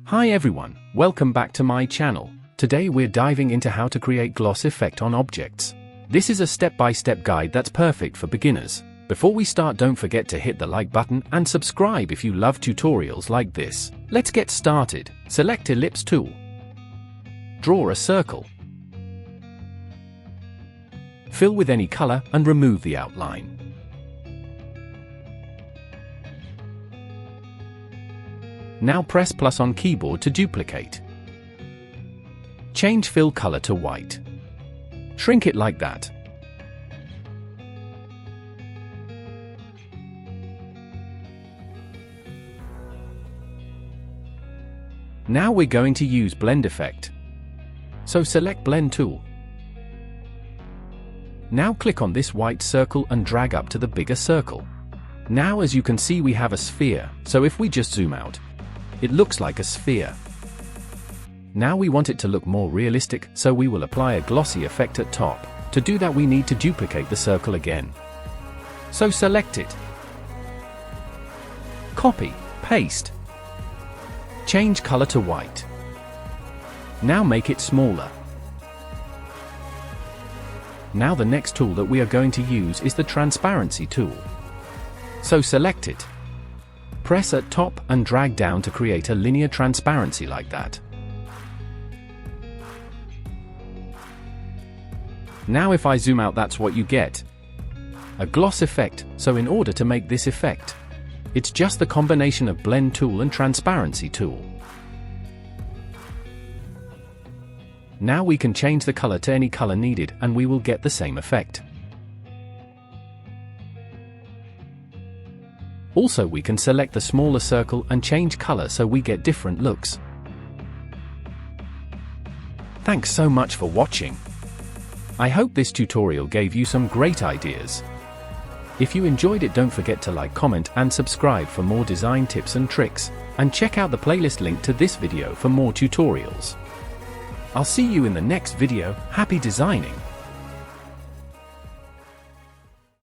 Hi everyone, welcome back to my channel. Today we're diving into how to create gloss effect on objects. This is a step-by-step guide that's perfect for beginners. Before we start, don't forget to hit the like button and subscribe if you love tutorials like this. Let's get started. Select Ellipse tool. Draw a circle. Fill with any color and remove the outline. Now press plus on keyboard to duplicate. Change fill color to white. Shrink it like that. Now we're going to use blend effect. So select blend tool. Now click on this white circle and drag up to the bigger circle. Now as you can see we have a sphere, so if we just zoom out, it looks like a sphere. Now we want it to look more realistic, so we will apply a glossy effect at top. To do that we need to duplicate the circle again. So select it. Copy, paste. Change color to white. Now make it smaller. Now the next tool that we are going to use is the transparency tool. So select it. Press at top and drag down to create a linear transparency like that. Now if I zoom out, that's what you get. A gloss effect. So in order to make this effect, it's just the combination of blend tool and transparency tool. Now we can change the color to any color needed and we will get the same effect. Also we can select the smaller circle and change color so we get different looks. Thanks so much for watching. I hope this tutorial gave you some great ideas. If you enjoyed it, don't forget to like, comment and subscribe for more design tips and tricks, and check out the playlist link to this video for more tutorials. I'll see you in the next video. Happy designing!